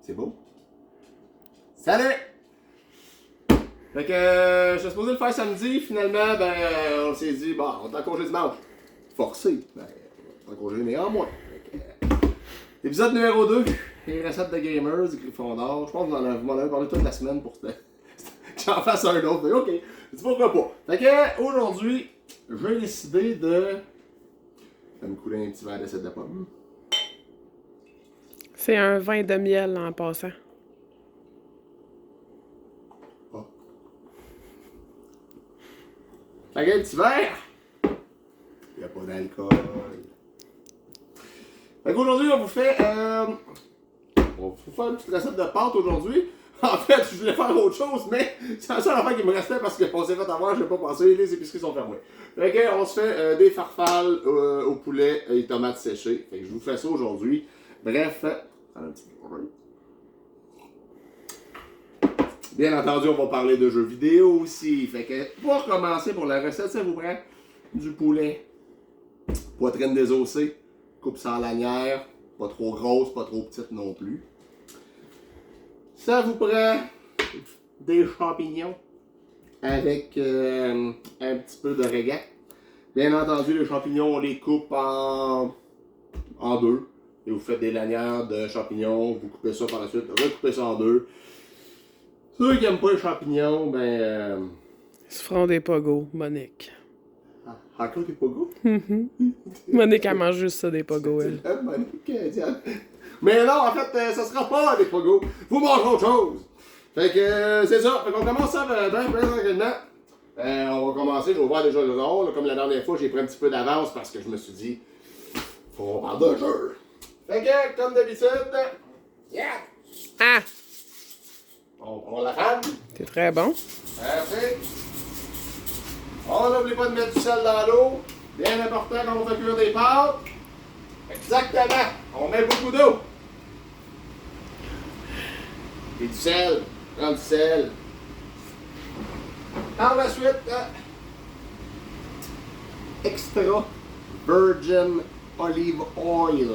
C'est beau. Salut! Fait que j'étais supposé le faire samedi, finalement, on s'est dit, bon, on est en congé dimanche. Forcé. On est en congé néanmoins. Épisode numéro 2, les recettes de gamers du Gryffondor. Je pense que vous m'en avez parlé toute la semaine pour que j'en fasse un autre. Mais ok, c'est pourquoi pas. Fait que aujourd'hui, j'ai décidé de me couler un petit verre d'acide de pomme. C'est un vin de miel en passant. Oh. Fait que un petit verre. Il n'y a pas d'alcool. Fait qu'aujourd'hui, on vous fait une petite recette de pâte aujourd'hui. En fait, je voulais faire autre chose, mais c'est la seule affaire qui me restait parce qu'on s'est fait avoir, je n'ai pas pensé, les épiceries sont fermées. Fait que on se fait des farfales au poulet et tomates séchées. Fait que je vous fais ça aujourd'hui. Bref, un petit peu. Bien entendu, on va parler de jeux vidéo aussi. Fait que pour commencer pour la recette, ça vous prend du poulet, poitrine désossée, coupe sans lanière, pas trop grosse, pas trop petite non plus. Ça vous prend des champignons avec un petit peu d'origan. Bien entendu, les champignons, on les coupe en deux. Et vous faites des lanières de champignons, vous coupez ça par la suite, recoupez ça en deux. Ceux qui n'aiment pas les champignons, Ils se feront des pogos, Monique. Encore des pogos? Monique, elle mange juste ça, des pogos, elle. Monique, Diane. Mais non, en fait, ça sera pas des pogos. Vous mangez autre chose. Fait que c'est ça. Fait qu'on commence ça bien tranquillement. On va commencer, je vais voir déjà le rôle. Comme la dernière fois, j'ai pris un petit peu d'avance parce que je me suis dit, faut qu'on parle de jeu. Fait que, comme d'habitude, yeah! Ah! On la femme. C'est très bon. Merci. On n'oublie pas de mettre du sel dans l'eau. Bien important quand on fait cuire des pâtes. Exactement. On met beaucoup d'eau. Et du sel. Prends du sel. Par la suite, extra virgin olive oil.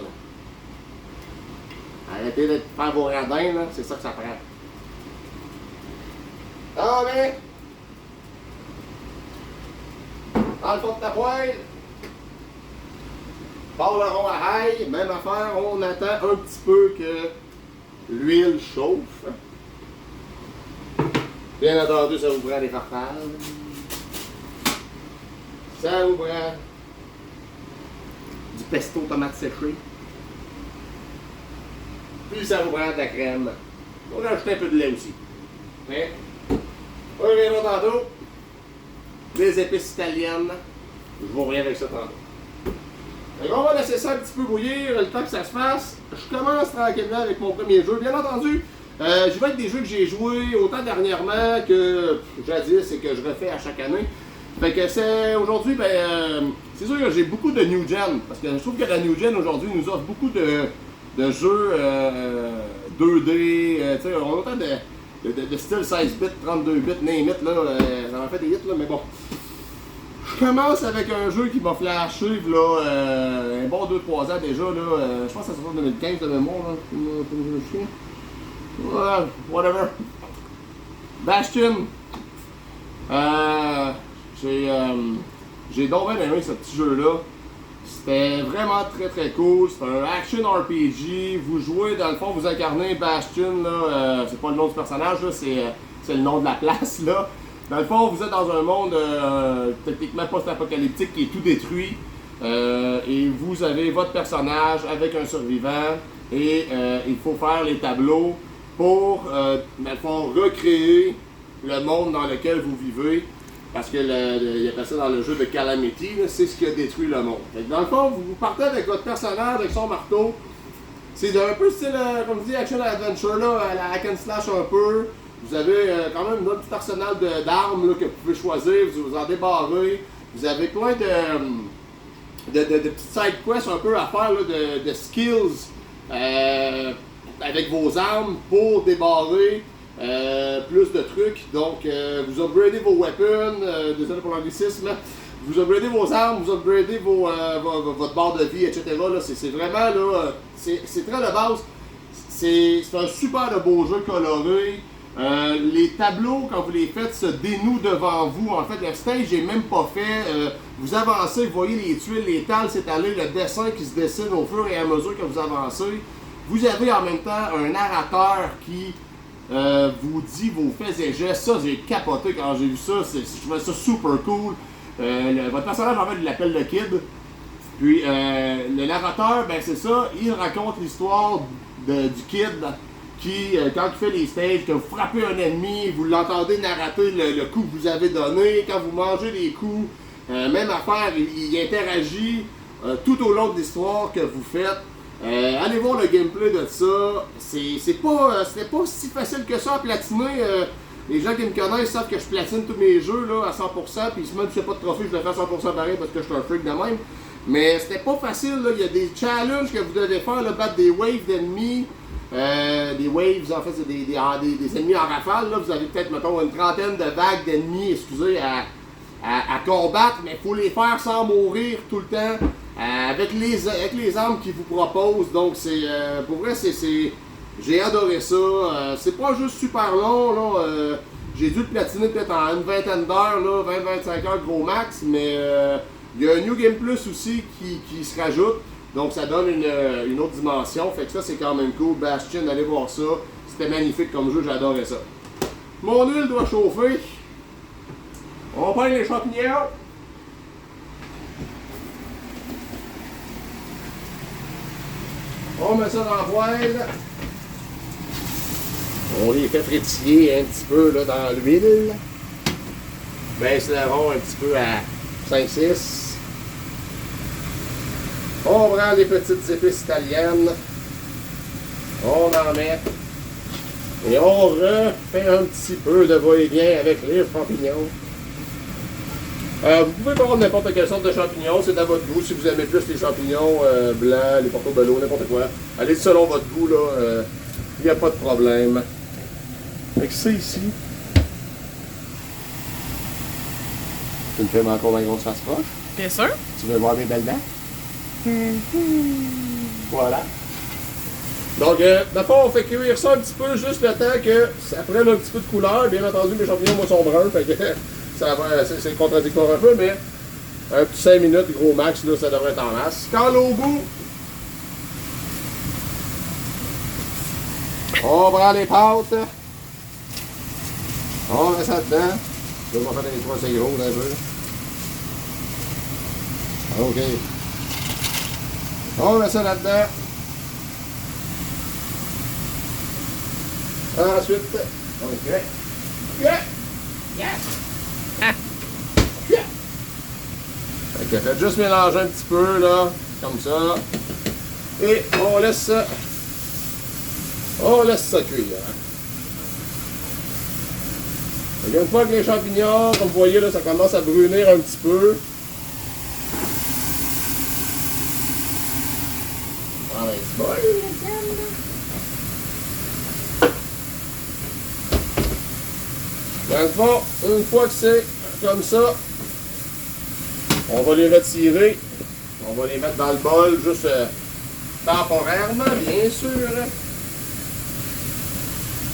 Arrêtez de faire vos radins, là. C'est ça que ça prend. Ah, mais dans le fond de ta poêle, par le rond à ail, même affaire, on attend un petit peu que l'huile chauffe. Bien entendu, ça vous prend des farfales. Ça vous prend du pesto tomate séchée. Puis ça vous prend de la crème. On va rajouter un peu de lait aussi. Mais, on reviendra tantôt. Des épices italiennes. Je vous reviens avec ça tantôt. Donc on va laisser ça un petit peu bouillir, le temps que ça se fasse. Je commence tranquillement avec mon premier jeu. Bien entendu, je vais avec des jeux que j'ai joués autant dernièrement que jadis et que je refais à chaque année. Fait que c'est aujourd'hui, c'est sûr que j'ai beaucoup de new gen. Parce que je trouve que la new gen aujourd'hui nous offre beaucoup de jeux 2D. Tu sais, on a autant de style 16 bits, 32 bits, name it, là, on a fait des hits, là, mais bon. Je commence avec un jeu qui m'a flashé, là, un bon 2-3 ans déjà, là, je pense que ça sort en 2015 de mémoire, là, ouais, whatever. Bastion. J'ai donc bien aimé ce petit jeu-là. C'était vraiment très très cool. C'est un action RPG. Vous jouez, dans le fond, vous incarnez Bastion. Là, c'est pas le nom du personnage, là, c'est le nom de la place. Là. Dans le fond, vous êtes dans un monde techniquement post-apocalyptique qui est tout détruit. Et vous avez votre personnage avec un survivant. Et il faut faire les tableaux pour, dans le fond, recréer le monde dans lequel vous vivez. Parce que il appelle ça dans le jeu de Calamity, c'est ce qui a détruit le monde. Fait que dans le fond, vous partez avec votre personnage, avec son marteau. C'est un peu style, comme je dis, action adventure, là, à la hack and slash un peu. Vous avez quand même un petit arsenal d'armes que vous pouvez choisir, vous en débarrez. Vous avez plein de petites side quests un peu à faire, là, de skills avec vos armes pour débarrer. Plus de trucs, donc vous upgradez vos weapons, désolé pour l'anglicisme, vous upgradez vos armes, vous upgradez votre barre de vie, etc. Là, c'est vraiment là, c'est très de base. c'est un super de beau jeu coloré. Les tableaux, quand vous les faites, se dénouent devant vous. En fait, le stage n'est même pas fait. Vous avancez, vous voyez les tuiles, les tales s'étaler, le dessin qui se dessine au fur et à mesure que vous avancez. Vous avez en même temps un narrateur qui vous dit vos faits et gestes. Ça, j'ai capoté quand j'ai vu ça. Je trouvais ça super cool. Votre personnage, en fait, il l'appelle le Kid. Puis, le narrateur, ben c'est ça, il raconte l'histoire du Kid qui, quand il fait les stages, que vous frappez un ennemi, vous l'entendez narrater le coup que vous avez donné, quand vous mangez les coups, même affaire, il interagit tout au long de l'histoire que vous faites. Allez voir le gameplay de ça, c'était pas si facile que ça à platiner. Les gens qui me connaissent savent que je platine tous mes jeux là, à 100%, puis même si j'ai pas de trophée, je le fais à 100% pareil parce que je suis un freak de même. Mais c'était pas facile, là. Il y a des challenges que vous devez faire, là, battre des waves d'ennemis. Des waves, en fait, c'est des ennemis en rafale. Là. Vous avez peut-être, mettons, une trentaine de vagues d'ennemis, à combattre, mais il faut les faire sans mourir tout le temps, avec les armes qu'ils vous proposent. Donc, pour vrai, j'ai adoré ça. C'est pas juste super long, là. J'ai dû le platiner peut-être en une vingtaine d'heures, 20-25 heures gros max, mais il y a un New Game Plus aussi qui se rajoute. Donc ça donne une autre dimension. Fait que ça, c'est quand même cool. Bastion, allez voir ça. C'était magnifique comme jeu, j'adorais ça. Mon huile doit chauffer. On prend les champignons. On met ça dans la poêle. On les fait frétiller un petit peu là, dans l'huile. Baisse le rond un petit peu à 5-6. On prend les petites épices italiennes. On en met. Et on refait un petit peu de va-et-vient avec les champignons. Vous pouvez prendre n'importe quelle sorte de champignons, c'est à votre goût. Si vous aimez plus les champignons blancs, les portobello, n'importe quoi. Allez selon votre goût, là. Il n'y a pas de problème. Fait que ça ici. Tu me fais encore ma grosse face proche? Bien sûr. Tu veux voir mes belles dents? Voilà. Donc, d'abord, on fait cuire ça un petit peu, juste le temps que ça prenne un petit peu de couleur. Bien entendu, mes champignons, moi, sont bruns, fait que c'est contradictoire un peu, mais un petit 5 minutes, gros max, là, ça devrait être en masse. Quand au bout, on prend les pâtes, on met ça dedans. Je vais faire des trois, c'est gros, un peu. OK. On met ça là-dedans. Ensuite, OK. Yeah! Yeah! Ah! Yeah! Fait que faites juste mélanger un petit peu, là, comme ça. Et on laisse ça cuire. Fait une fois que les champignons, comme vous voyez, là, ça commence à brunir un petit peu. Dans le fond, une fois que c'est comme ça, on va les retirer. On va les mettre dans le bol, juste temporairement, bien sûr.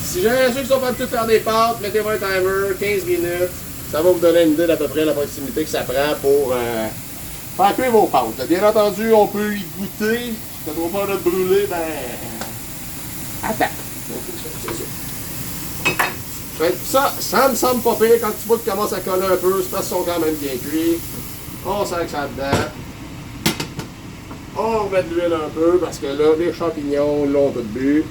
Si jamais ceux qui sont pas de tout faire des pâtes, mettez-vous un timer, 15 minutes. Ça va vous donner une idée d'à peu près la proximité que ça prend pour faire cuire vos pâtes. Bien entendu, on peut y goûter. Si ça doit pas de brûler, ben... attends. Ça me semble pas pire. Quand tu vois que commence à coller un peu, c'est parce qu'ils sont quand même bien cuits. On sert ça dedans. On remet de l'huile un peu parce que là, les champignons l'ont tout bu.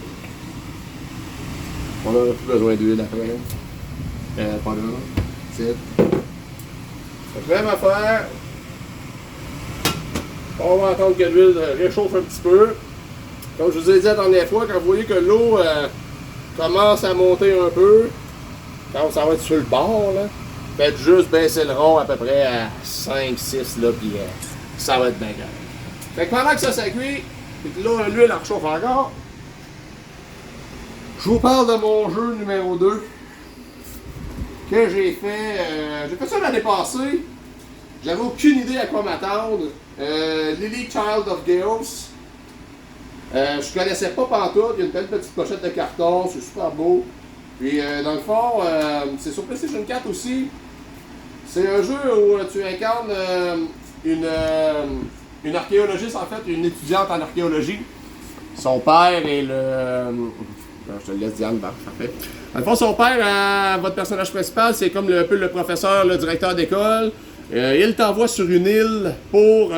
On n'a plus besoin d'huile après. Pas là. C'est. Même affaire. On va attendre que l'huile réchauffe un petit peu. Comme je vous ai dit la dernière fois, quand vous voyez que l'eau commence à monter un peu, quand ça va être sur le bord, là, faites juste baisser le rond à peu près à 5-6, là, puis ça va être bien grave. Fait que pendant que ça cuit, puis que là, l'huile réchauffe encore, je vous parle de mon jeu numéro 2 que j'ai fait. J'ai fait ça l'année passée. J'avais aucune idée à quoi m'attendre. Lily Child of Chaos. Je connaissais pas pantoute, il y a une belle petite pochette de carton, c'est super beau. Puis dans le fond, c'est sur PlayStation 4 aussi. C'est un jeu où tu incarnes une archéologiste, en fait, une étudiante en archéologie. Son père est le... je te le laisse, Diane, parfait. Dans le fond, son père, votre personnage principal, c'est comme un peu le professeur, le directeur d'école. Il t'envoie sur une île pour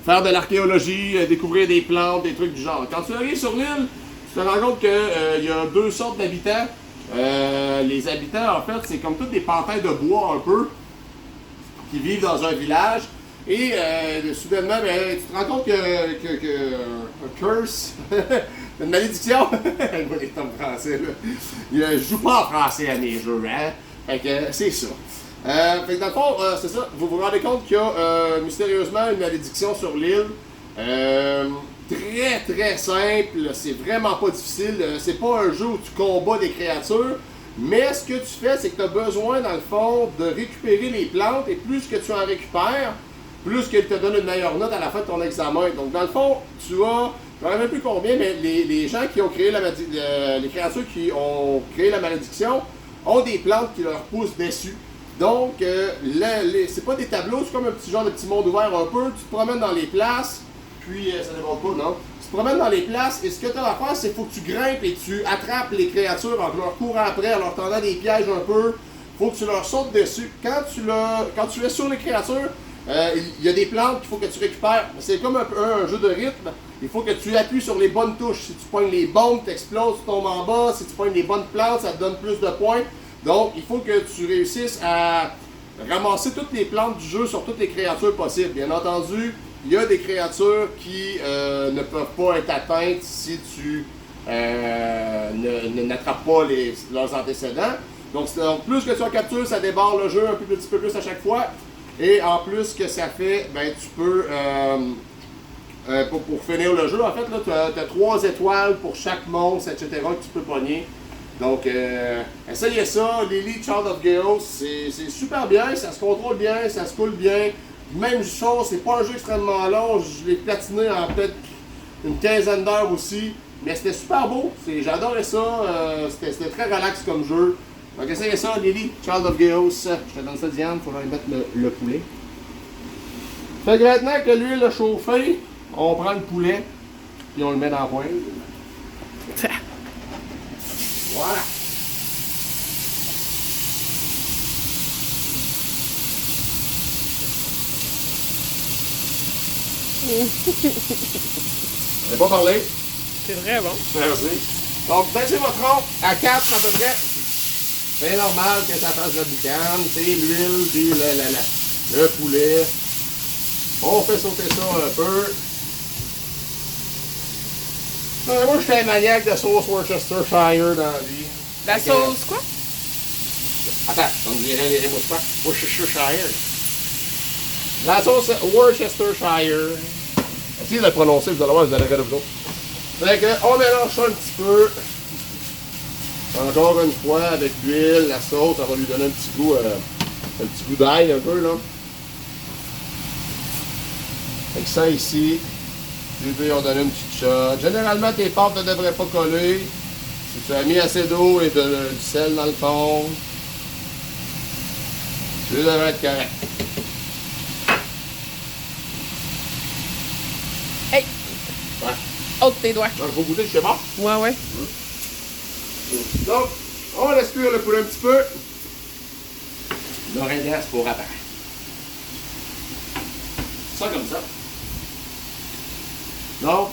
faire de l'archéologie, découvrir des plantes, des trucs du genre. Quand tu arrives sur l'île, tu te rends compte qu'il y a deux sortes d'habitants. Les habitants, en fait, c'est comme tous des pantins de bois un peu, qui vivent dans un village. Et soudainement, ben, tu te rends compte que un curse, une malédiction, elle voit les termes français, là. Je joue pas en français à mes jeux, hein? Fait que c'est ça. Fait que dans le fond, c'est ça, vous vous rendez compte qu'il y a mystérieusement une malédiction sur l'île. Très très simple, c'est vraiment pas difficile. C'est pas un jeu où tu combats des créatures, mais ce que tu fais, c'est que tu as besoin, dans le fond, de récupérer les plantes, et plus que tu en récupères, plus qu'elles te donnent une meilleure note à la fin de ton examen. Donc, dans le fond, tu as, je ne sais même plus combien, mais les gens qui ont créé les créatures qui ont créé la malédiction ont des plantes qui leur poussent dessus. Donc, c'est pas des tableaux, c'est comme un petit genre de petit monde ouvert un peu. Tu te promènes dans les places, puis ça ne déborde pas, non? Tu te promènes dans les places, et ce que tu as à faire, c'est qu'il faut que tu grimpes et tu attrapes les créatures en leur courant après, en leur tendant des pièges un peu. Il faut que tu leur sautes dessus. Quand tu es sur les créatures, il y a des plantes qu'il faut que tu récupères. C'est comme un jeu de rythme. Il faut que tu appuies sur les bonnes touches. Si tu pognes les bombes, tu exploses, tu tombes en bas. Si tu pognes les bonnes plantes, ça te donne plus de points. Donc, il faut que tu réussisses à ramasser toutes les plantes du jeu sur toutes les créatures possibles. Bien entendu, il y a des créatures qui ne peuvent pas être atteintes si tu n'attrapes pas leurs antécédents. Donc, plus que tu en captures, ça débarre le jeu un petit peu plus à chaque fois. Et en plus que ça fait, ben tu peux, pour finir le jeu, en fait, tu as 3 étoiles pour chaque monstre, etc., que tu peux pogner. Donc, essayez ça. Lily Child of Chaos, c'est super bien, ça se contrôle bien, ça se coule bien. Même chose, c'est pas un jeu extrêmement long, je l'ai platiné en peut-être une quinzaine d'heures aussi. Mais c'était super beau, j'adorais ça, c'était très relax comme jeu. Donc essayez ça, Lily, Child of Chaos. Je te donne ça, Diane, il faudra y mettre le poulet. Fait que maintenant que l'huile a chauffé, on prend le poulet, puis on le met dans la poêle. Voilà. J'ai pas parlé. C'est vrai bon. Merci. Donc, baissez votre rond à 4 à peu près. C'est normal que ça fasse la boucane, c'est l'huile, puis le poulet. On fait sauter ça un peu. Moi, je suis un maniaque de sauce Worcestershire dans la vie. La sauce quoi? Attends, on dirait les moustaches. Worcestershire. La sauce Worcestershire. Essayez de le prononcer, vous allez voir, vous allez regarder vous autres. Fait que, on mélange ça un petit peu. Encore une fois, avec l'huile, la sauce, ça va lui donner un petit goût d'ail un peu, là. Fait que ça ici, les deux ont donné une petite shot. Généralement, tes pâtes ne devraient pas coller. Si tu as mis assez d'eau et du sel dans le fond, tu devrais être correct. Hey! Ouais. Ôte tes doigts. Donc, faut goûter, je sais pas. Ouais. Donc, on laisse cuire le poulet un petit peu. L'orignal pour après. Ça comme ça. Donc,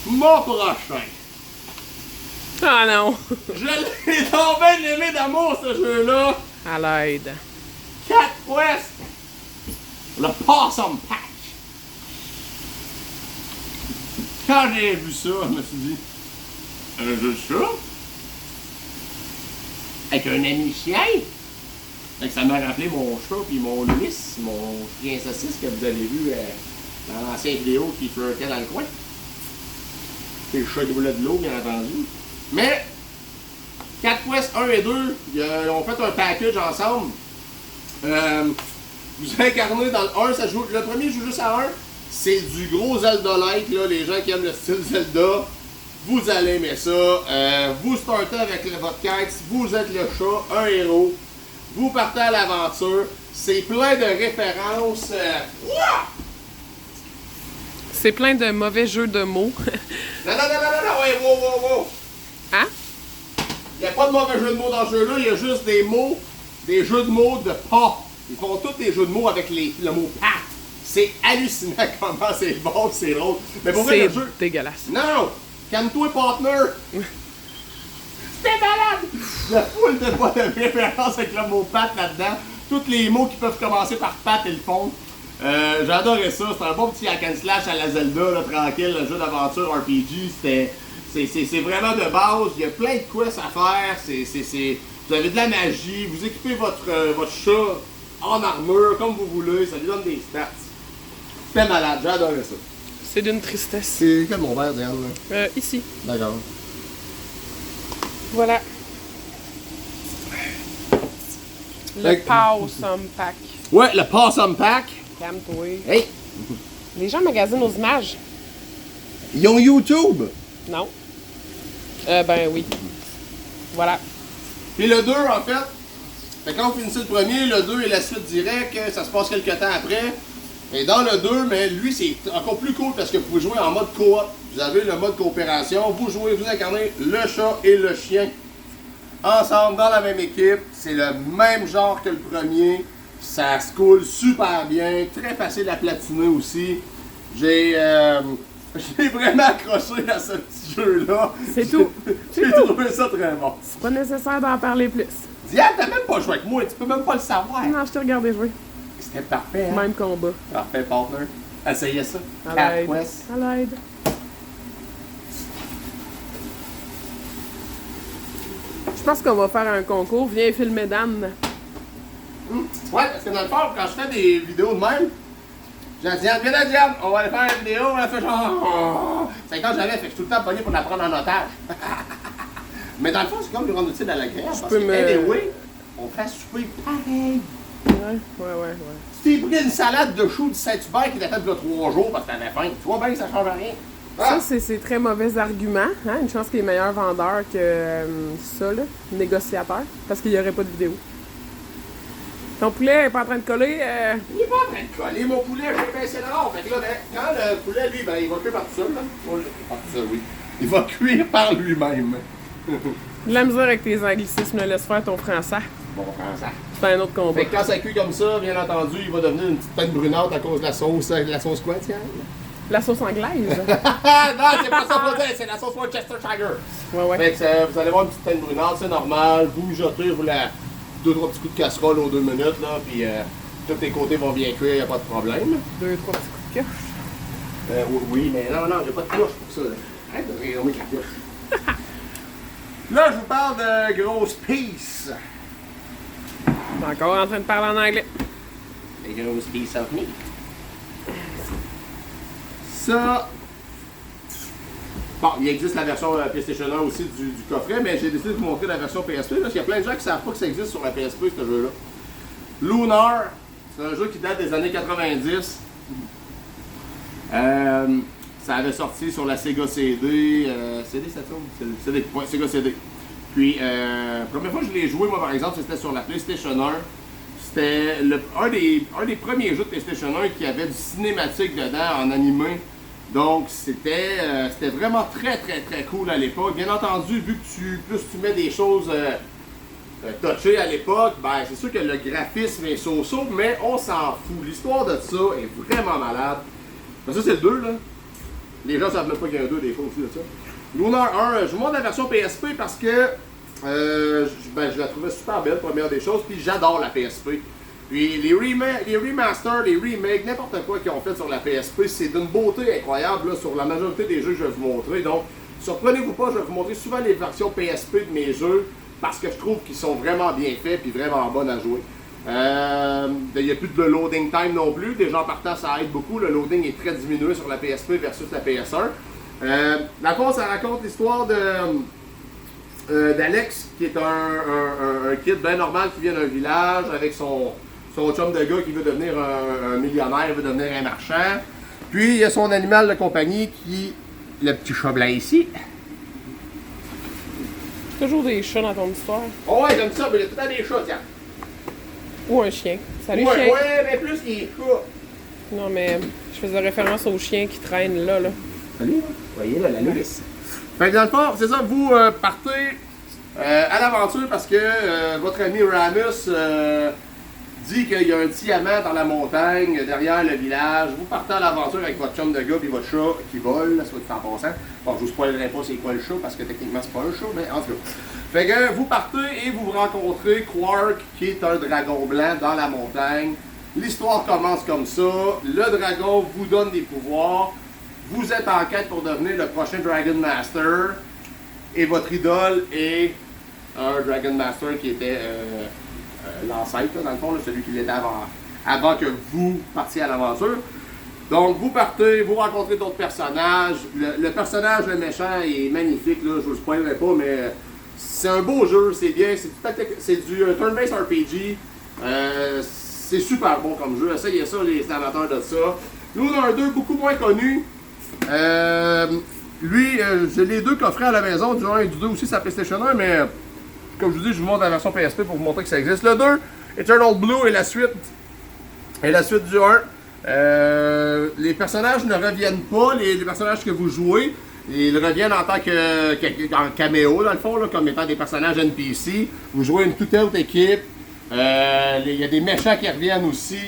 mon prochain. Ah non! Je l'ai tombé aimé d'amour, ce jeu-là. À l'aide. Cat Quest. Le Possum Patch. Quand j'ai vu ça, je me suis dit, un jeu de chat? Avec un ami chien? Fait que ça m'a rappelé mon chat puis mon Louis, mon chien saucisse que vous avez vu dans l'ancienne vidéo qui flirtait dans le coin. C'est le chat qui voulait de l'eau, bien entendu. Mais, Cat Quest 1 et 2, ils ont fait un package ensemble. Vous incarnez dans le 1, le premier joue juste à 1. C'est du gros Zelda-like, là, les gens qui aiment le style Zelda. Vous allez aimer ça. Vous startez avec votre quête. Vous êtes le chat, un héros. Vous partez à l'aventure. C'est plein de références. C'est plein de mauvais jeux de mots. Non, ouais, wow. Hein? Il n'y a pas de mauvais jeu de mots dans ce jeu-là. Il y a juste des mots, des jeux de mots de pas. Ils font tous des jeux de mots avec le mot pat. C'est hallucinant comment c'est bon, c'est drôle. Mais pour vrai, le jeu. C'est dégueulasse. Non! Calme-toi, partner! C'était malade! La foule de références avec le mot pat là-dedans. Tous les mots qui peuvent commencer par pat, ils le font. J'adorais ça. C'était un bon petit hack and slash à la Zelda, là, tranquille, le jeu d'aventure RPG. C'est vraiment de base. Il y a plein de quests à faire. Vous avez de la magie. Vous équipez votre chat en armure, comme vous voulez. Ça lui donne des stats. C'était malade. J'adorais ça. C'est d'une tristesse. C'est quel mon verre, Diane? Ici. D'accord. Voilà. Le Possum Pack. Ouais, le Possum Pack. Calme-toi. Hey! Les gens magasinent aux images. Ils ont YouTube! Non. Ben oui. Voilà. Puis le 2, en fait, quand on finissait le premier, le 2 est la suite directe, ça se passe quelques temps après. Et dans le 2, mais lui, c'est encore plus cool parce que vous pouvez jouer en mode coop. Vous avez le mode coopération. Vous incarnez le chat et le chien ensemble dans la même équipe. C'est le même genre que le premier. Ça se coule super bien. Très facile à platiner aussi. J'ai vraiment accroché à ce petit jeu-là. C'est tout. J'ai trouvé ça très bon. C'est pas nécessaire d'en parler plus. Diane, t'as même pas joué avec moi. Tu peux même pas le savoir. Non, je t'ai regardé jouer. C'était parfait. Hein? Même combat. Parfait, partner. Essayez ça. À Cat l'aide. Quest. À l'aide. Je pense qu'on va faire un concours. Viens filmer Dan. Ouais, parce que dans le fond, quand je fais des vidéos de même, j'ai dit, viens là, Diane, on va aller faire une vidéo, on va faire genre. C'est quand j'avais, fait que je suis tout le temps pogné pour la prendre en otage. Mais dans le fond, c'est comme lui rendre utile à l'agréable. Parce peux que, me- anyway, on fait souper pareil. Ouais. Si tu pris une salade de choux du Saint-Hubert qui était faite il y a 3 jours parce que t'avais faim, tu vois bien que ça change rien. Ça, c'est très mauvais argument. Hein? Une chance qu'il est meilleur vendeur que ça, là, négociateur, parce qu'il n'y aurait pas de vidéo. Ton poulet est pas en train de coller. Il est pas en train de coller, mon poulet, j'ai pincé le rond. Fait que là, quand le poulet, lui, ben, il va cuire par tout seul, là. Par tout seul, oui. Il va cuire par lui-même. De la misère avec tes anglicismes, laisse faire ton français. Bon, français. C'est un autre combat. Fait que quand ça cuit comme ça, bien entendu, il va devenir une petite teinte brunante à cause de la sauce quoi, tiens? La sauce anglaise. Non, c'est pas ça pour dire, c'est la sauce Worcestershire. Ouais. Fait que vous allez voir une petite teinte brunante, c'est normal. Vous mijotez, vous la 2-3 petits coups de casserole aux 2 minutes, là, puis tous les côtés vont bien cuire, y a pas de problème. 2-3 petits coups de pioche. Oui, mais non, y a pas de cloche pour ça. Là. Arrête de rire avec la cloche. Là, je vous parle de grosses pieces. T'es encore en train de parler en anglais. Les grosses pieces of meat. Ça. Bon, il existe la version PlayStation 1 aussi du coffret, mais j'ai décidé de vous montrer la version PSP parce qu'il y a plein de gens qui ne savent pas que ça existe sur la PSP, ce jeu-là. Lunar, c'est un jeu qui date des années 90. Ça avait sorti sur la Sega CD. CD Saturn? CD, ouais, Sega CD. Puis, la première fois que je l'ai joué, moi par exemple, c'était sur la PlayStation 1. C'était un des premiers jeux de PlayStation 1 qui avait du cinématique dedans en animé. Donc c'était vraiment très cool à l'époque. Bien entendu, vu que plus tu mets des choses touchées à l'époque, ben c'est sûr que le graphisme est so-so, mais on s'en fout. L'histoire de ça est vraiment malade. Ben, ça c'est le 2 là. Les gens savent même pas qu'il y a un 2 des fois aussi de ça. Lunar 1, je vous montre la version PSP parce que je la trouvais super belle, première des choses, puis j'adore la PSP. Puis les remasters, les remakes, n'importe quoi qu'ils ont fait sur la PSP, c'est d'une beauté incroyable là, sur la majorité des jeux que je vais vous montrer. Donc, surprenez-vous pas, je vais vous montrer souvent les versions PSP de mes jeux parce que je trouve qu'ils sont vraiment bien faits et vraiment bonnes à jouer. Il n'y a plus de loading time non plus. Déjà en partant, ça aide beaucoup. Le loading est très diminué sur la PSP versus la PS1. Dans le fond, ça raconte l'histoire d'Alex, qui est un kid bien normal qui vient d'un village avec son chum de gars qui veut devenir un millionnaire, il veut devenir un marchand. Puis, il y a son animal de compagnie qui... Le petit chat blanc ici. Toujours des chats dans ton histoire. Oh ouais, comme ça, mais il y a tout le temps des chats, tiens. Ou un chien. Salut, Ouais, chien. ouais, mais plus les chats. Non, mais je faisais référence aux chiens qui traînent là. Salut, vous voyez là, la nourrice. Fait que dans le fond, c'est ça, vous partez à l'aventure parce que votre ami Ramus dit qu'il y a un diamant dans la montagne, derrière le village. Vous partez à l'aventure avec votre chum de gars et votre chat qui vole, soit dit en passant. Bon, je vous spoilerai pas c'est quoi le chat parce que techniquement c'est pas un chat, mais en tout cas. Fait que vous partez et vous rencontrez Quark qui est un dragon blanc dans la montagne. L'histoire commence comme ça. Le dragon vous donne des pouvoirs. Vous êtes en quête pour devenir le prochain Dragon Master. Et votre idole est un Dragon Master qui était l'ancêtre, dans le fond, là, celui qui l'était avant que vous partiez à l'aventure. Donc, vous partez, vous rencontrez d'autres personnages. Le personnage, le méchant, est magnifique, là, je vous le spoilerai pas, mais c'est un beau jeu, c'est bien. C'est du turn-based RPG. C'est super bon comme jeu. Essayez ça, les amateurs de ça. Lunar 2, beaucoup moins connu. Lui, j'ai les deux coffrets à la maison, du 1 et du 2 aussi, sa PlayStation 1, mais comme je vous dis, je vous montre la version PSP pour vous montrer que ça existe. Le 2, Eternal Blue, est la suite du 1. Les personnages ne reviennent pas, les personnages que vous jouez, ils reviennent en tant en caméo, dans le fond, là, comme étant des personnages NPC. Vous jouez une toute autre équipe. Il y a des méchants qui reviennent aussi.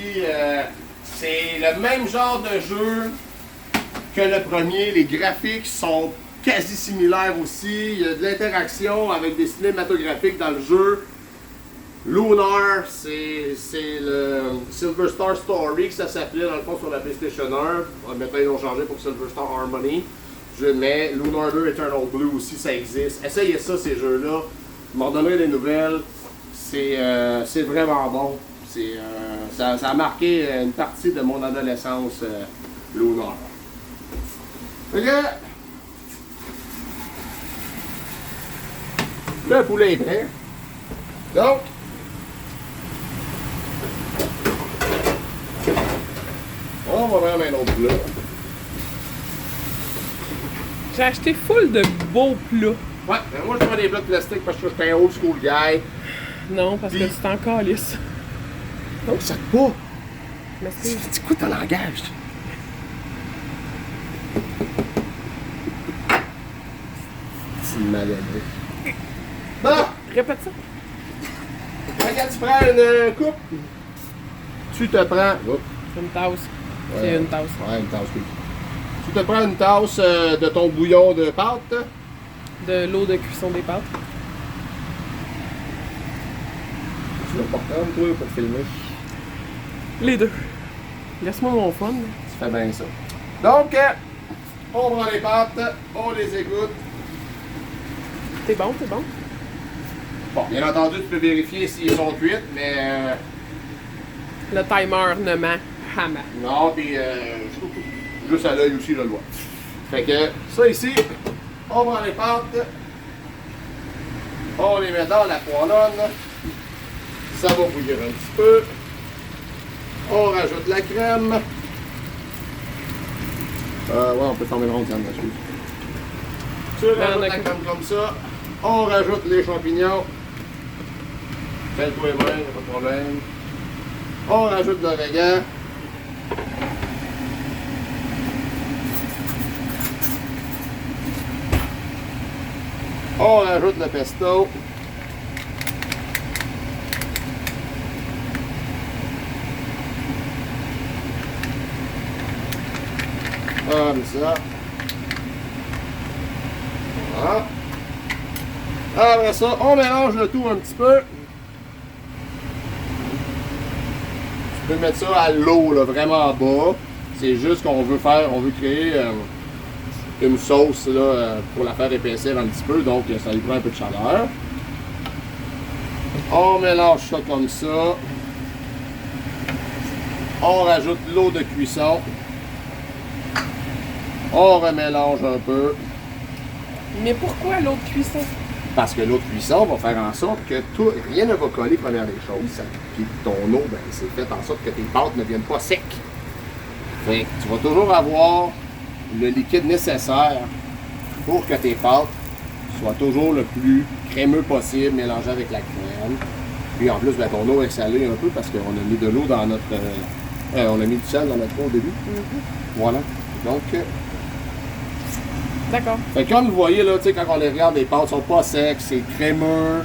C'est le même genre de jeu que le premier. Les graphiques sont quasi similaires aussi. Il y a de l'interaction avec des cinématographiques dans le jeu. Lunar, c'est le Silver Star Story que ça s'appelait dans le fond sur la PlayStation 1. Maintenant ils l'ont changé pour Silver Star Harmony. Mais Lunar 2 Eternal Blue aussi, ça existe. Essayez ça, ces jeux-là. Vous m'en donnerez des nouvelles. C'est vraiment bon. Ça a marqué une partie de mon adolescence, Lunar. Le poulet est prêt. Donc, on va prendre un autre plat. J'ai acheté full de beaux plats. Ouais, ben moi je prends des plats de plastique parce que je suis un old school guy. Non, parce que tu t'en calisses. Donc ça te pas. Merci. C'est quoi ton langage? C'est maladie. Bon! Répète ça. Quand tu prends une coupe, tu te prends. Oh. Une tasse. Ouais. C'est une tasse. Ouais, une tasse, oui. Tu te prends une tasse de ton bouillon de pâte. De l'eau de cuisson des pâtes. Tu l'as pas prendre, toi, pour filmer. Les deux. Laisse-moi mon fun. Tu fais bien ça. Donc, on prend les pâtes, on les égoutte. T'es bon, t'es bon. Bon, bien entendu, tu peux vérifier s'ils sont cuits, mais. Le timer ne ment jamais. Non, puis juste à l'œil aussi, je le vois. Fait que ça ici, on prend les pâtes, on les met dans la poêlonne, ça va bouillir un petit peu, on rajoute la crème. Ouais, on peut fermer le rond, tiens, excuse. Tu rajoutes la crème comme ça, on rajoute les champignons. Fais-le-toi les mains, y'a pas de problème. On rajoute l'origan. On rajoute le pesto. Comme ça. Voilà. Après ça, on mélange le tout un petit peu. Tu peux mettre ça à l'eau, là, vraiment bas. C'est juste qu'on veut créer une sauce là, pour la faire épaissir un petit peu, donc ça lui prend un peu de chaleur. On mélange ça comme ça. On rajoute l'eau de cuisson. On remélange un peu. Mais pourquoi l'eau de cuisson? Parce que l'eau de cuisson va faire en sorte que rien ne va coller première des choses. Puis ton eau, ben, c'est fait en sorte que tes pâtes ne viennent pas secs. Fait que tu vas toujours avoir le liquide nécessaire pour que tes pâtes soient toujours le plus crémeux possible, mélangé avec la crème. Puis en plus, ben, ton eau est salée un peu parce qu'on a mis de l'eau dans notre... on a mis du sel dans notre eau au début. Voilà. Donc... D'accord. Fait que comme vous voyez, là, quand on les regarde, les pâtes sont pas secs, c'est crémeux.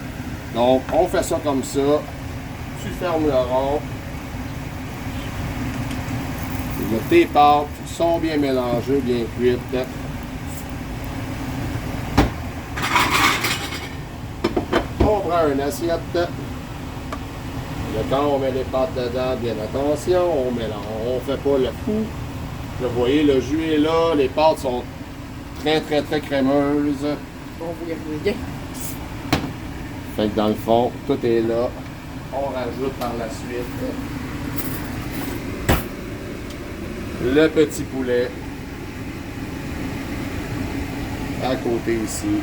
Donc, on fait ça comme ça. Tu fermes le rond. Et là, tes pâtes sont bien mélangées, bien cuites. On prend une assiette. Là, quand on met les pâtes dedans, bien attention, on mélange. On fait pas le fou. Là, vous voyez, le jus est là, les pâtes sont très crémeuses. On voit rien. Fait que dans le fond, tout est là. On rajoute par la suite le petit poulet à côté ici.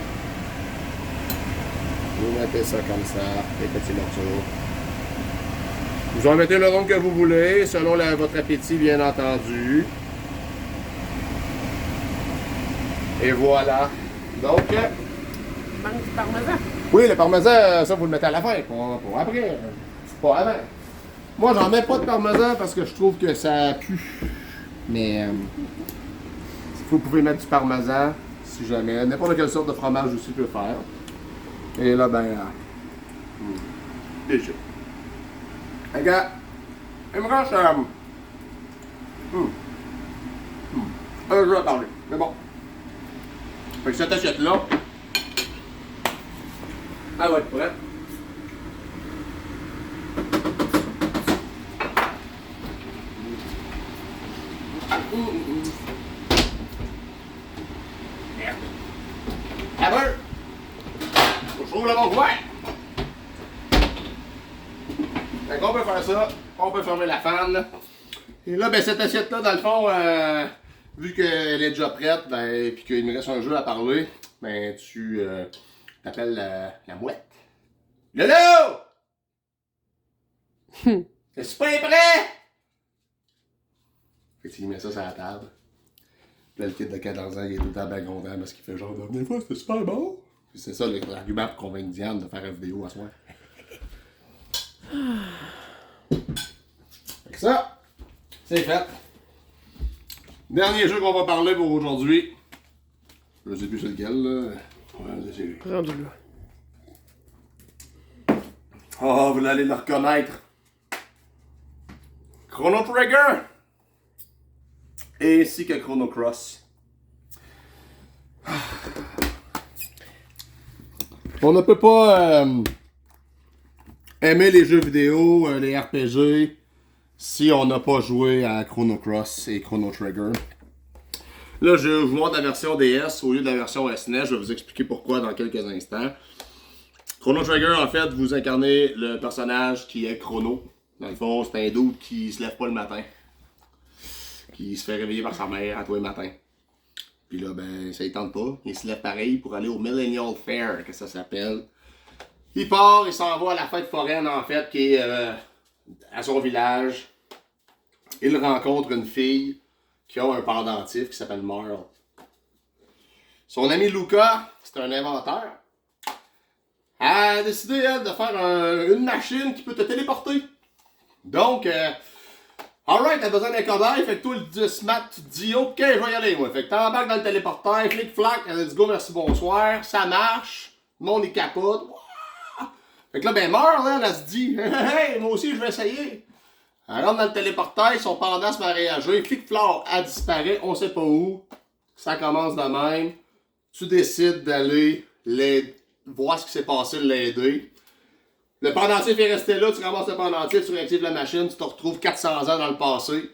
Vous mettez ça comme ça, les petits morceaux. Vous en mettez le nombre que vous voulez, selon votre appétit, bien entendu. Et voilà. Donc, Manque du parmesan. oui, le parmesan, ça vous le mettez à la fin, pour après. C'est pas avant. Moi, j'en mets pas de parmesan parce que je trouve que ça pue. Mais vous pouvez mettre du parmesan si jamais. N'importe quelle sorte de fromage aussi peut faire. Et là, ben. Déjà. Regarde. Il me reste. Je vais parler. Mais bon. Fait que cette assiette-là, elle va être prête. Merde. À beurre. Je trouve le bon coin. Fait qu'on peut faire ça. On peut fermer la fan. Et là, ben cette assiette-là, dans le fond, vu qu'elle est déjà prête, ben, et puis qu'il me reste un jeu à parler, ben tu t'appelles la mouette. Lolo! Est-ce pas prêt? Fait qu'il met ça sur la table. Puis là, le kid de 14 ans, il est tout le temps bien content parce qu'il fait genre, des fois, c'était super bon. Puis c'est ça l'argument pour convaincre Diane de faire une vidéo à soir. Fait que ça, c'est fait. Dernier jeu qu'on va parler pour aujourd'hui. Je sais plus c'est lequel, là. Ouais, c'est... Rendu là. Oh, vous allez le reconnaître. Chrono Trigger. Ainsi que Chrono Cross. On ne peut pas aimer les jeux vidéo, les RPG, si on n'a pas joué à Chrono Cross et Chrono Trigger. Là, je vous montre la version DS au lieu de la version SNES. Je vais vous expliquer pourquoi dans quelques instants. Chrono Trigger, en fait, vous incarnez le personnage qui est Chrono. Dans le fond, c'est un dude qui se lève pas le matin. Qui se fait réveiller par sa mère à tous les matins. Puis là, ben, ça ne tente pas. Il se lève pareil pour aller au Millennial Fair, que ça s'appelle. Il part, il s'en va à la fête foraine, en fait, qui est à son village. Il rencontre une fille qui a un pendentif qui s'appelle Marl. Son ami Luca, c'est un inventeur. Elle a décidé, elle, de faire une machine qui peut te téléporter. Donc, alright, t'as besoin d'un cobaye, fait que toi, le smart, tu te dis, ok, je vais y aller, moi. Fait que t'embarques dans le téléporteur, flic-flac, let's go, merci, bonsoir, ça marche, le monde est capote. Fait que là, ben, Marl, elle se dit, hey, moi aussi, je vais essayer. Elle rentre dans le téléporteur, son pendant se met à réagir, flic-flac, elle disparaît, on sait pas où. Ça commence de même. Tu décides d'aller voir ce qui s'est passé, l'aider. Le pendentif est resté là, tu ramasses le pendentif, tu réactives la machine, tu te retrouves 400 ans dans le passé.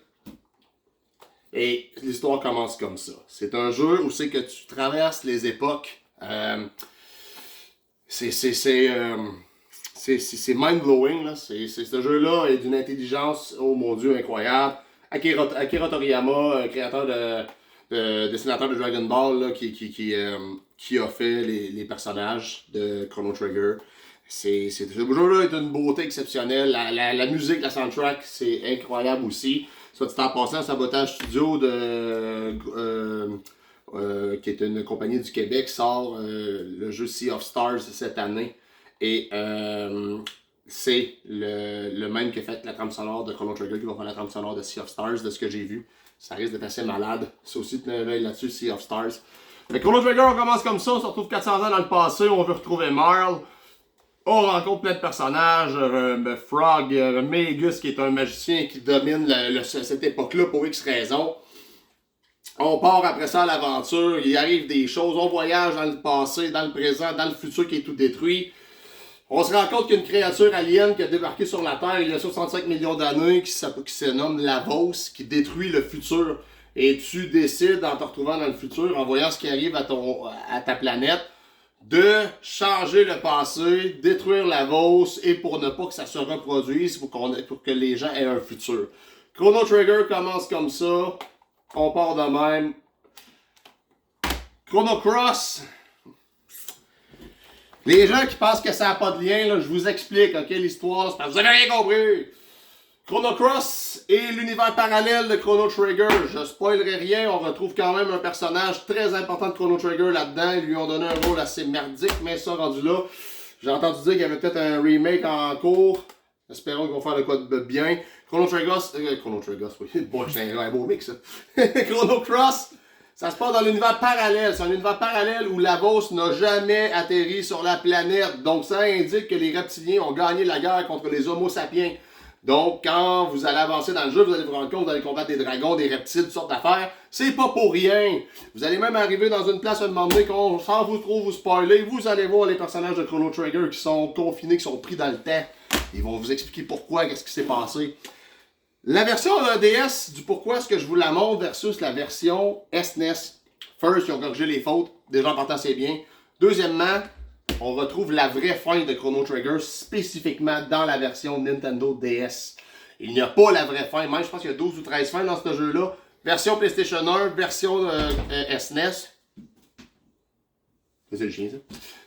Et l'histoire commence comme ça. C'est un jeu où c'est que tu traverses les époques. C'est mind-blowing, là. Ce jeu-là est d'une intelligence, oh mon dieu, incroyable. Akira Toriyama, créateur dessinateur de Dragon Ball, là, qui a fait les personnages de Chrono Trigger. Ce jeu-là est d'une beauté exceptionnelle. La musique, la soundtrack, c'est incroyable aussi. Soit dit en passant, Sabotage Studio, qui est une compagnie du Québec, sort le jeu Sea of Stars cette année. Et c'est le même qui a fait la trame sonore de Chrono Trigger qui va faire la trame sonore de Sea of Stars, de ce que j'ai vu. Ça risque d'être assez malade. C'est aussi tenir l'œil là-dessus, Sea of Stars. Fait que Chrono Trigger, on commence comme ça, on se retrouve 400 ans dans le passé, on veut retrouver Marle. On rencontre plein de personnages, Frog, Magus qui est un magicien qui domine cette époque-là pour X raisons. On part après ça à l'aventure, il arrive des choses, on voyage dans le passé, dans le présent, dans le futur qui est tout détruit. On se rend compte qu'il y a une créature alien qui a débarqué sur la Terre il y a 65 millions d'années, qui se nomme Lavos, qui détruit le futur. Et tu décides, en te retrouvant dans le futur, en voyant ce qui arrive à ta planète, de changer le passé, détruire Lavos, et pour ne pas que ça se reproduise, pour que les gens aient un futur. Chrono Trigger commence comme ça, on part de même. Chrono Cross. Les gens qui pensent que ça n'a pas de lien, là, je vous explique, ok, l'histoire, c'est parce que vous avez rien compris. Chrono Cross et l'univers parallèle de Chrono Trigger. Je spoilerai rien, on retrouve quand même un personnage très important de Chrono Trigger là-dedans. Ils lui ont donné un rôle assez merdique, mais ça, rendu là, j'ai entendu dire qu'il y avait peut-être un remake en cours. Espérons qu'ils vont faire de quoi de bien. Chrono Trigger, oui, bon, c'est un beau mix, ça. Chrono Cross, ça se passe dans l'univers parallèle. C'est un univers parallèle où Lavos n'a jamais atterri sur la planète. Donc, ça indique que les reptiliens ont gagné la guerre contre les Homo sapiens. Donc, quand vous allez avancer dans le jeu, vous allez vous rendre compte, vous allez combattre des dragons, des reptiles, toutes sortes d'affaires. C'est pas pour rien. Vous allez même arriver dans une place à un moment donné, sans vous trop vous spoiler, vous allez voir les personnages de Chrono Trigger qui sont confinés, qui sont pris dans le temps. Ils vont vous expliquer pourquoi, qu'est-ce qui s'est passé. La version DS du pourquoi est-ce que je vous la montre versus la version SNES. First, ils ont corrigé les fautes. Déjà, en partant, c'est bien. Deuxièmement, on retrouve la vraie fin de Chrono Trigger spécifiquement dans la version Nintendo DS. Il n'y a pas la vraie fin. Même, je pense qu'il y a 12 ou 13 fins dans ce jeu-là. Version PlayStation 1, version SNES. C'est le chien, ça.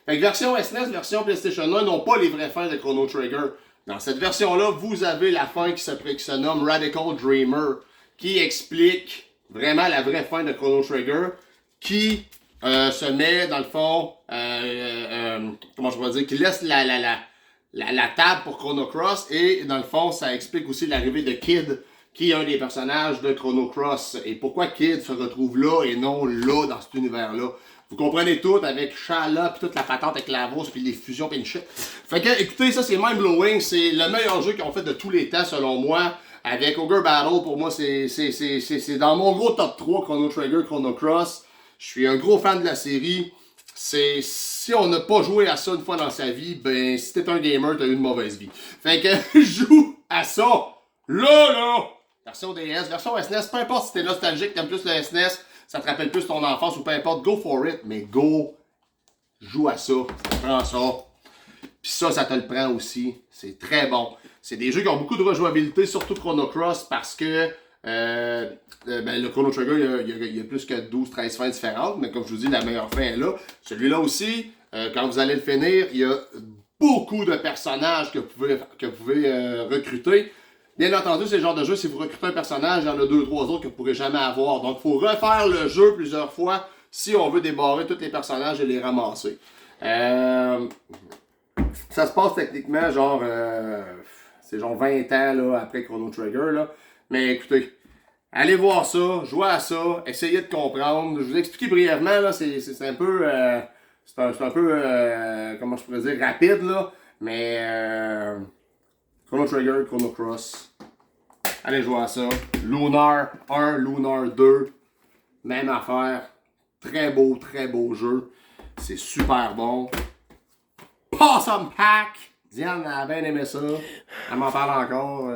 Fait que version SNES, version PlayStation 1 n'ont pas les vraies fins de Chrono Trigger. Dans cette version-là, vous avez la fin qui se nomme Radical Dreamer, qui explique vraiment la vraie fin de Chrono Trigger, qui se met, dans le fond, comment je pourrais dire, qui laisse la table pour Chrono Cross, et dans le fond, ça explique aussi l'arrivée de Kid, qui est un des personnages de Chrono Cross, et pourquoi Kid se retrouve là et non là, dans cet univers-là. Vous comprenez tout avec Shala, puis toute la patente avec Lavos, puis les fusions, puis une shit. Fait que, écoutez, ça c'est mind-blowing, c'est le meilleur jeu qu'ils ont fait de tous les temps, selon moi. Avec Ogre Battle, pour moi, c'est dans mon gros top 3, Chrono Trigger, Chrono Cross. Je suis un gros fan de la série. Si on n'a pas joué à ça une fois dans sa vie, ben, si t'es un gamer, t'as eu une mauvaise vie. Fait que, joue à ça, là! Version DS, version SNES, peu importe si t'es nostalgique, t'aimes plus le SNES, ça te rappelle plus ton enfance ou peu importe, go for it, mais go, joue à ça, ça te prend ça. Puis ça te le prend aussi, c'est très bon. C'est des jeux qui ont beaucoup de rejouabilité, surtout Chrono Cross, parce que le Chrono Trigger, il y a plus que 12-13 fins différentes, mais comme je vous dis, la meilleure fin est là. Celui-là aussi, quand vous allez le finir, il y a beaucoup de personnages que vous pouvez recruter. Bien entendu, c'est le genre de jeu, si vous recrutez un personnage, il y en a 2-3 autres que vous ne pourrez jamais avoir. Donc, il faut refaire le jeu plusieurs fois si on veut débarrer tous les personnages et les ramasser. Ça se passe techniquement genre... c'est genre 20 ans là, après Chrono Trigger. Là. Mais écoutez, allez voir ça, jouez à ça, essayez de comprendre. Je vous explique brièvement, là, c'est un peu... c'est un peu... comment je pourrais dire? Rapide, là. Mais... Chrono Trigger, Chrono Cross. Allez jouer à ça. Lunar 1, Lunar 2. Même affaire. Très beau jeu. C'est super bon. Possum Pack! Diane a bien aimé ça. Elle m'en parle encore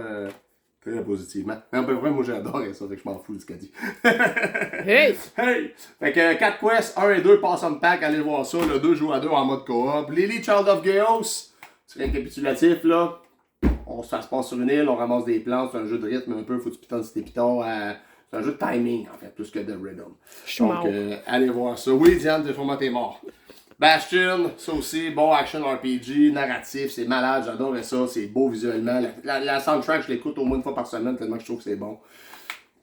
très positivement. Mais à peu près, moi j'adore ça, fait que je m'en fous de ce qu'elle dit. Hey! Hey! Fait que 4 quests, 1 et 2, Possum Pack, allez voir ça. Le 2 joue à 2 en mode coop. Lily Child of Chaos. C'est récapitulatif là. Ça se passe sur une île, on ramasse des plantes, c'est un jeu de rythme un peu, faut que tu pitonnes sur tes pitons. C'est un jeu de timing en fait, plus que de rhythm. Donc allez voir ça. Oui, Diane, t'es mort. Bastion, ça aussi, bon action RPG, narratif, c'est malade, j'adorais ça, c'est beau visuellement. La soundtrack, je l'écoute au moins une fois par semaine tellement que je trouve que c'est bon.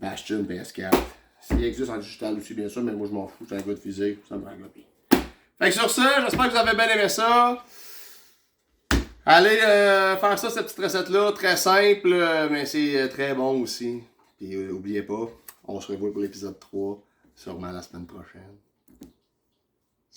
Bastion PS4. S'il existe en digital aussi, bien sûr, mais moi je m'en fous, j'ai un gars de physique, ça me regarde bien. Fait que sur ça, j'espère que vous avez bien aimé ça. Allez faire ça, cette petite recette-là, très simple, mais c'est très bon aussi. Puis oubliez pas, on se revoit pour l'épisode 3, sûrement la semaine prochaine.